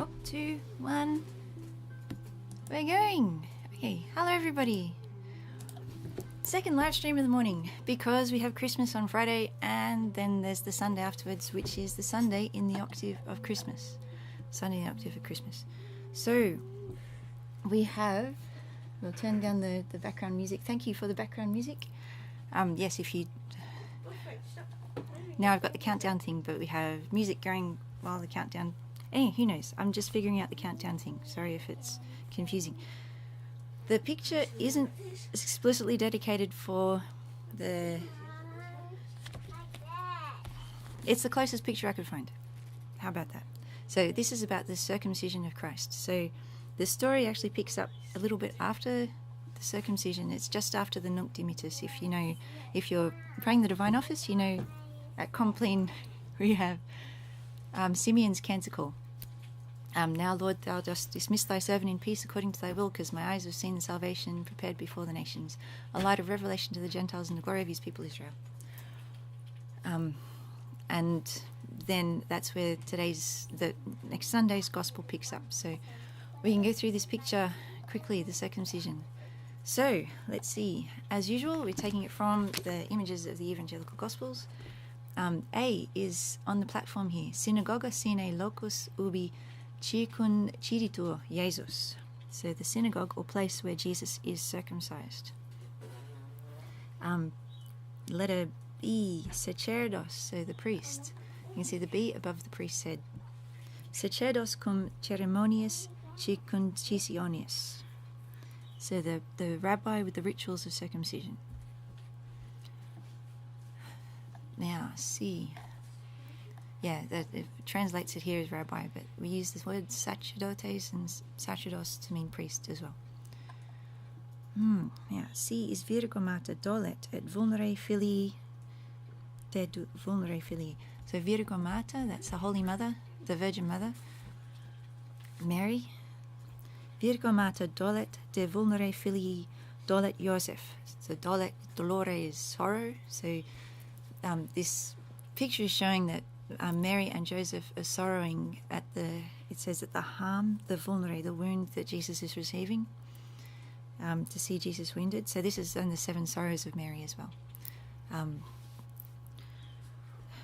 Oh, 2, 1. We're going. Okay, hello everybody. Second live stream of the morning, because we have Christmas on Friday and then there's the Sunday afterwards, which is the Sunday in the octave of Christmas. Sunday in the octave of Christmas. So we have, we'll turn down the background music. Thank you for the background music. Yes, if you, now I've got the countdown thing, but we have music going while the countdown, who knows, I'm just figuring out the countdown thing. Sorry if it's confusing. The picture isn't explicitly dedicated for the... It's the closest picture I could find. How about that? So this is about the circumcision of Christ. So the story actually picks up a little bit after the circumcision. It's just after the Nunc Dimittis. If you know, if you're praying the Divine Office, you know at Compline we have Simeon's canticle. Now, Lord, thou dost dismiss thy servant in peace according to thy will, because my eyes have seen the salvation prepared before the nations, a light of revelation to the Gentiles and the glory of his people Israel. And then that's where the next Sunday's gospel picks up. So we can go through this picture quickly, the circumcision. So let's see. As usual, we're taking it from the images of the evangelical gospels. A is on the platform here. Synagoga sine locus ubi circunciditur Jesus. So the synagogue or place where Jesus is circumcised. Letter B, sacerdos, so the priest. You can see the B above the priest's head. Sacerdos cum ceremonias circuncisionis. So the rabbi with the rituals of circumcision. Now, C. Yeah, it translates it here as rabbi, but we use this word sacerdotes and sacerdos to mean priest as well. Yeah, C is virgomata dolet et vulnere filii de vulnere filii. So virgomata, that's the Holy Mother, the Virgin Mother, Mary. Virgomata dolet de vulnere filii dolet Joseph. So dolet, dolore is sorrow. So this picture is showing that Mary and Joseph are sorrowing at it says at the harm, the vulnere, the wound that Jesus is receiving, to see Jesus wounded. So this is in the 7 sorrows of Mary as well.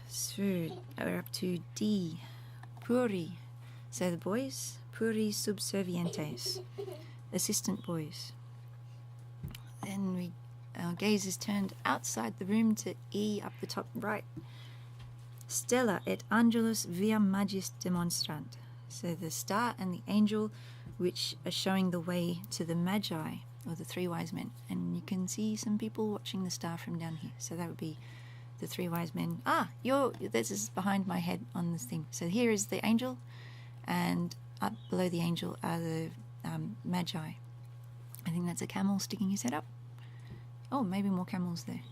So we're up to D, puri. So the boys, puri subservientes, assistant boys. Then our gaze is turned outside the room to E up the top right. Stella et angelus via magis demonstrant. So the star and the angel which are showing the way to the magi, or the 3 wise men. And you can see some people watching the star from down here. So that would be the 3 wise men. This is behind my head on this thing. So here is the angel, and up below the angel are the magi. I think that's a camel sticking his head up. Oh, maybe more camels there.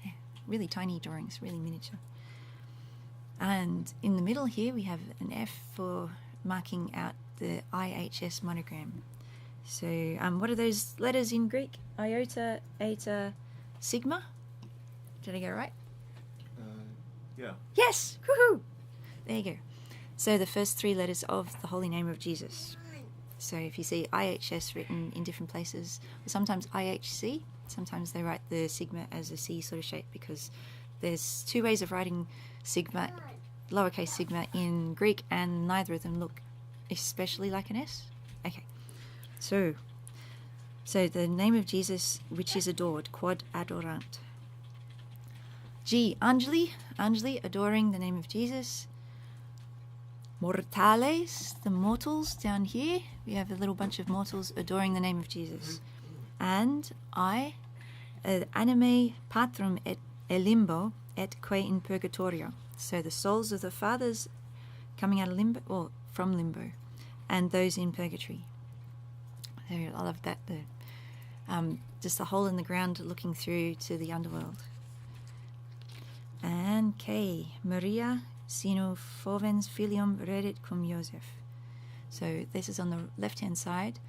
Yeah, really tiny drawings, really miniature. And in the middle here we have an F for marking out the IHS monogram. So what are those letters in Greek? Iota, eta, sigma? Did I get it right? Yeah. Yes! Woohoo! There you go. So the first 3 letters of the holy name of Jesus. So if you see IHS written in different places, or sometimes IHC, sometimes they write the sigma as a C sort of shape, because there's 2 ways of writing sigma, lowercase sigma in Greek, and neither of them look especially like an S. Okay, so the name of Jesus which is adored, quod adorant. G, angeli, adoring the name of Jesus. Mortales, the mortals down here. We have a little bunch of mortals adoring the name of Jesus. And I, anime patrum et limbo et quae in purgatorio. So the souls of the fathers coming out of limbo, or from limbo, and those in purgatory. I love that. Just a hole in the ground looking through to the underworld. And K, María sino fovens filium redit cum Joseph. So this is on the left-hand side.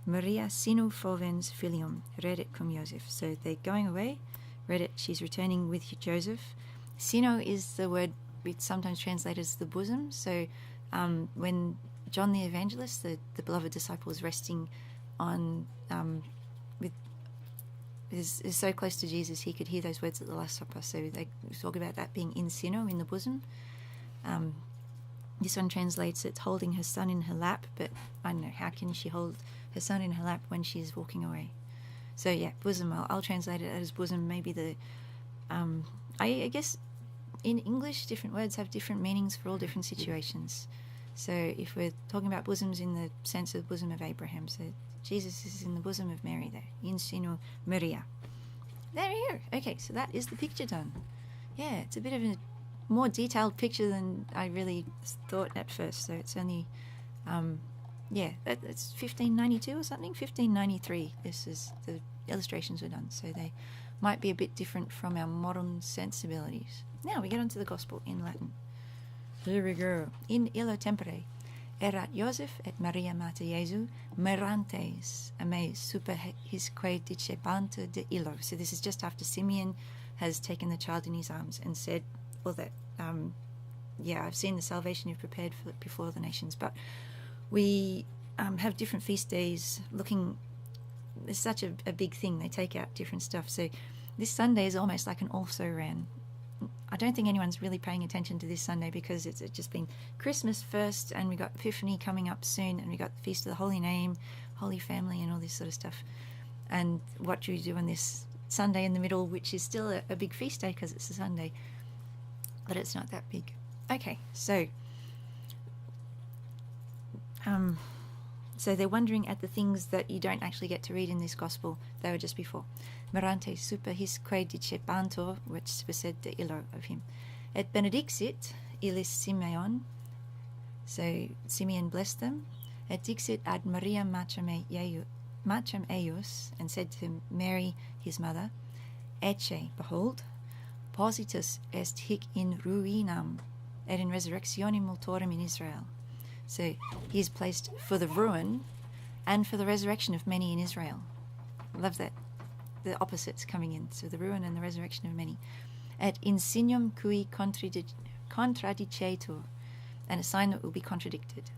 María sino fovens filium redit cum Joseph. So they're going away. Redit, she's returning with Joseph. Sino is the word we sometimes translate as the bosom. So when John the Evangelist, the beloved disciple, is resting on is so close to Jesus he could hear those words at the Last Supper. So they talk about that being in sino, in the bosom. This one translates it holding her son in her lap, but I don't know, how can she hold her son in her lap when she's walking away? So yeah, bosom, I'll translate it as bosom. Maybe the I guess in English different words have different meanings for all different situations. So if we're talking about bosoms in the sense of bosom of Abraham, so Jesus is in the bosom of Mary there, in sino María. There you go. Okay, so that is the picture done. Yeah, it's a bit of a more detailed picture than I really thought at first. So it's only, it's 1592 or something, 1593. This is the illustrations were done, so they might be a bit different from our modern sensibilities. Now we get on to the Gospel in Latin. Here we go. In illo témpore, Erat Joseph et María mater Jesu, mirántes super his quae dicebántur de illo. So this is just after Símeon has taken the child in his arms and said, well, that, I've seen the salvation you've prepared for before the nations. But we have different feast days looking, it's such a big thing. They take out different stuff. So this Sunday is almost like an also-ran. I don't think anyone's really paying attention to this Sunday because it's just been Christmas first, and we got Epiphany coming up soon, and we got the Feast of the Holy Name, Holy Family, and all this sort of stuff. And what do we do on this Sunday in the middle, which is still a big feast day because it's a Sunday, but it's not that big. Okay, so they're wondering at the things that you don't actually get to read in this Gospel. They were just before. Mirante super his quae dicebántur, which was said the illo of him. Et benedíxit illis Símeon. So Simeon blessed them. Et dixit ad Maríam matrem ejus, and said to Mary his mother, Ecce, behold, pósitus est hic in ruínam, et in resurrectiónem multórum in Israel. So he is placed for the ruin and for the resurrection of many in Israel. Love that. The opposites coming in. So the ruin and the resurrection of many. Et in signum quae contradicétur, and a sign that will be contradicted.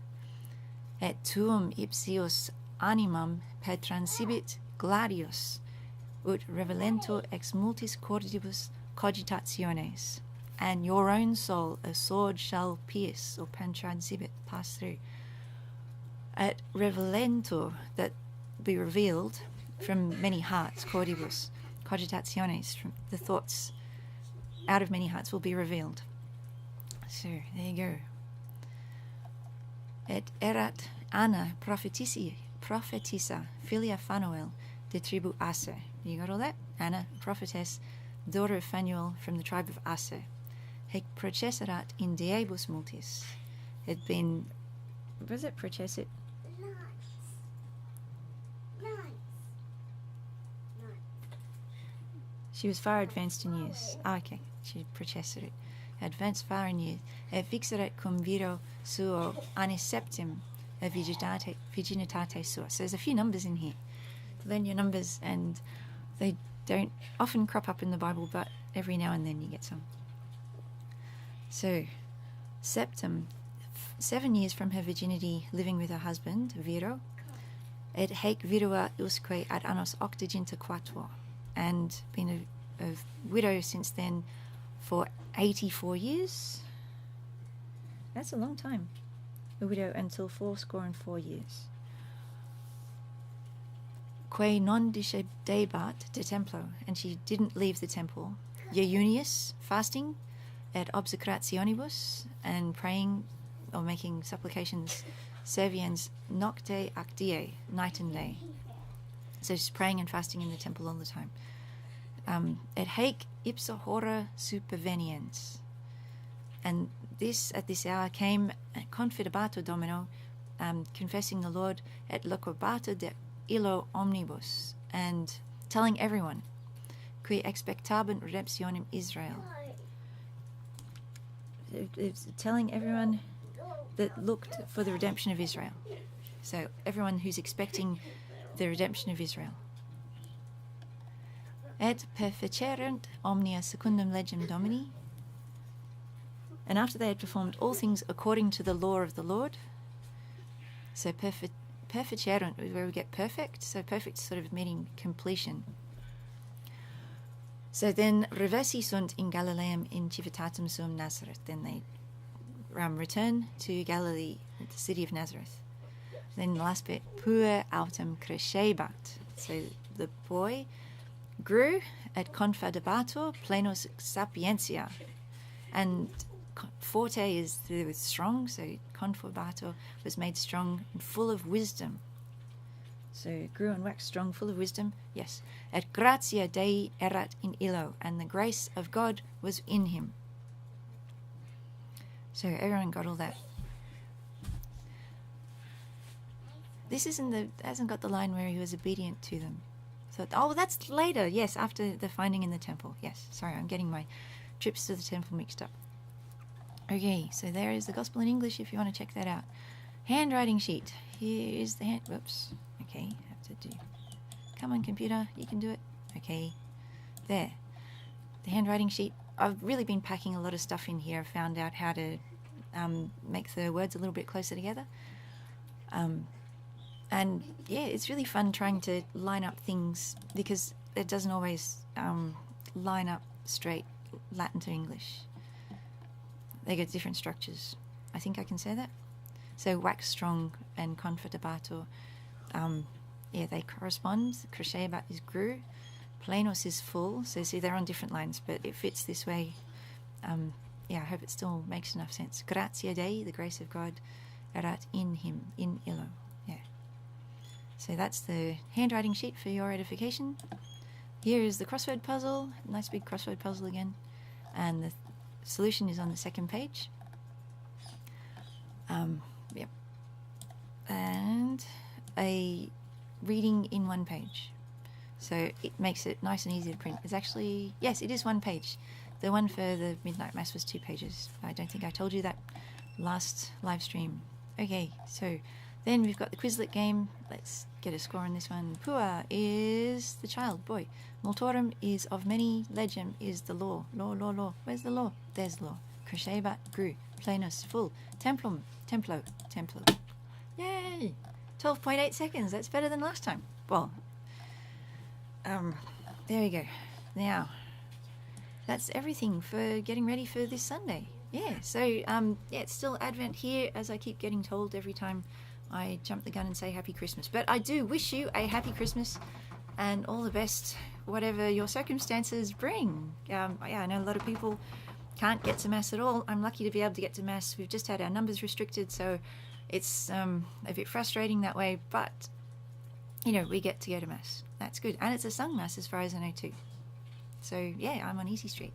Et tuam ipsíus animam pertransíbit gládius, ut reveléntur ex multis córdibus cogitatiónes. And your own soul a sword shall pierce, or pertransíbit, pass through. Et reveléntur, that be revealed from many hearts, córdibus, cogitatiónes, from the thoughts out of many hearts will be revealed. So there you go. Et erat Anna prophetíssa, filia Phanuel, de tribu Ecce. You got all that? Anna, prophetess, daughter of Phanuel from the tribe of Ecce. Hec processerat in diebus multis. Had been, was it processit? She was far advanced in years. Okay, she processed it. Advanced far in years. Et vixerat cum viro suo annis septim virginitate sua. So there's a few numbers in here. Learn your numbers, and they don't often crop up in the Bible, but every now and then you get some. So, septim, 7 years from her virginity, living with her husband, Viro. Et haec vidua usque ad annos octogentoquator, and been a widow since then for 84 years. That's a long time. A widow until 84 years. Quae non discedebat de templo, and she didn't leave the temple. Jejunius, fasting, et obsecrationibus, and praying or making supplications, serviens nocte ac die, night and day. So she's praying and fasting in the temple all the time. Et haec ipsa hora superveniens. And this, at this hour, came confidabatur Domino, confessing the Lord, et loquabatur de illo omnibus, and telling everyone, qui expectabant redemptionem Israel. It's telling everyone that looked for the redemption of Israel. So everyone who's expecting the redemption of Israel. Et perficerent omnia secundum legem Domini. And after they had performed all things according to the law of the Lord, So perfecerunt, where we get perfect. So perfect sort of meaning completion. So then reversi sunt in Galileam in civitatem suum Nazareth. Then they return to Galilee, the city of Nazareth. Then the last bit, pur autem crescebat. So the boy grew et confidabatur plenos sapientia. And forte is to do with strong, so confidabatur was made strong and full of wisdom. So grew and waxed strong, full of wisdom, yes. Et gratia Dei erat in illo, and the grace of God was in him. So everyone got all that. This hasn't got the line where he was obedient to them. So, that's later, yes, after the finding in the temple. Yes, sorry, I'm getting my trips to the temple mixed up. Okay, so there is the Gospel in English if you want to check that out. Handwriting sheet. Here is the whoops. Okay, have to do. Come on, computer, you can do it. Okay, there. The handwriting sheet. I've really been packing a lot of stuff in here. I've found out how to make the words a little bit closer together. And yeah, it's really fun trying to line up things because it doesn't always line up straight Latin to English. They get different structures. I think I can say that. So wax strong and confidabatur, they correspond. Crescebat is grew. Plenos is full. So see, they're on different lines, but it fits this way. I hope it still makes enough sense. Gratia Dei, the grace of God, erat in him, in illo. Yeah. So that's the handwriting sheet for your edification. Here is the crossword puzzle. Nice big crossword puzzle again. And the solution is on the second page. Yep. And a reading in one page. So it makes it nice and easy to print. It's actually, yes, it is one page. The one for the Midnight Mass was 2 pages. I don't think I told you that last live stream. Okay, so then we've got the Quizlet game. Let's get a score on this one. Pua is the child, boy. Multórum is of many. Legem is the law. Law. Where's the law? There's the law. Crescebat, grew. Plenus, full. Templum, templo. Yay! 12.8 seconds. That's better than last time. Well, there we go. Now, that's everything for getting ready for this Sunday. Yeah, so, it's still Advent here, as I keep getting told every time I jump the gun and say Happy Christmas. But I do wish you a Happy Christmas and all the best, whatever your circumstances bring. I know a lot of people can't get to Mass at all. I'm lucky to be able to get to Mass. We've just had our numbers restricted, so it's a bit frustrating that way, but, we get to go to Mass. That's good. And it's a sung Mass as far as I know too. So, yeah, I'm on Easy Street.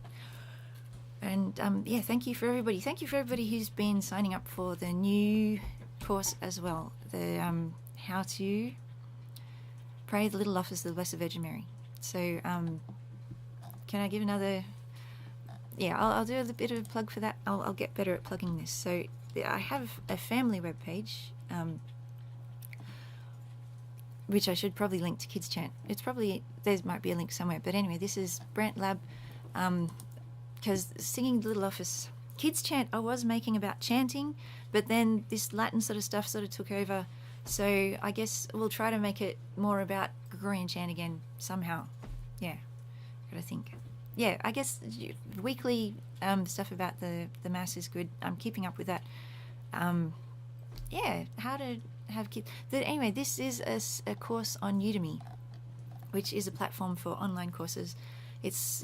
And, thank you for everybody. Thank you for everybody who's been signing up for the new course as well. The how to pray the Little Office of the Blessed Virgin Mary. So, can I give another... Yeah, I'll do a bit of a plug for that. I'll get better at plugging this. So, I have a family webpage, which I should probably link to Kids Chant. There might be a link somewhere. But anyway, this is Brant Lab, because singing the Little Office, Kids Chant I was making about chanting, but then this Latin sort of stuff sort of took over. So I guess we'll try to make it more about Gregorian chant again somehow. Yeah, gotta think. Yeah, I guess weekly stuff about the Mass is good. I'm keeping up with that. How to have kids. Anyway, this is a course on Udemy, which is a platform for online courses. It's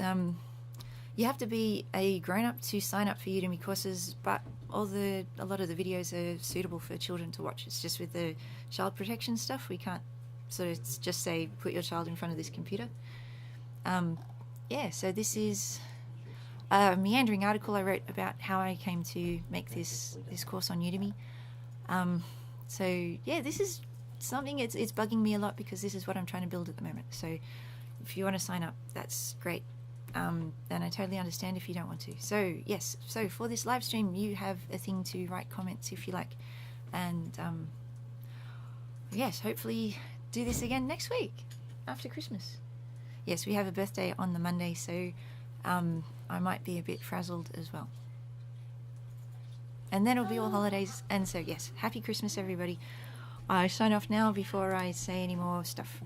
you have to be a grown-up to sign up for Udemy courses, but a lot of the videos are suitable for children to watch. It's just with the child protection stuff, we can't sort of just say put your child in front of this computer. So this is a meandering article I wrote about how I came to make this course on Udemy. This is something, it's bugging me a lot because this is what I'm trying to build at the moment. So if you want to sign up, that's great. And I totally understand if you don't want to. So yes, so for this live stream, you have a thing to write comments if you like. And hopefully do this again next week after Christmas. Yes, we have a birthday on the Monday, so I might be a bit frazzled as well. And then it'll be all holidays. And so, yes, Happy Christmas, everybody. I sign off now before I say any more stuff.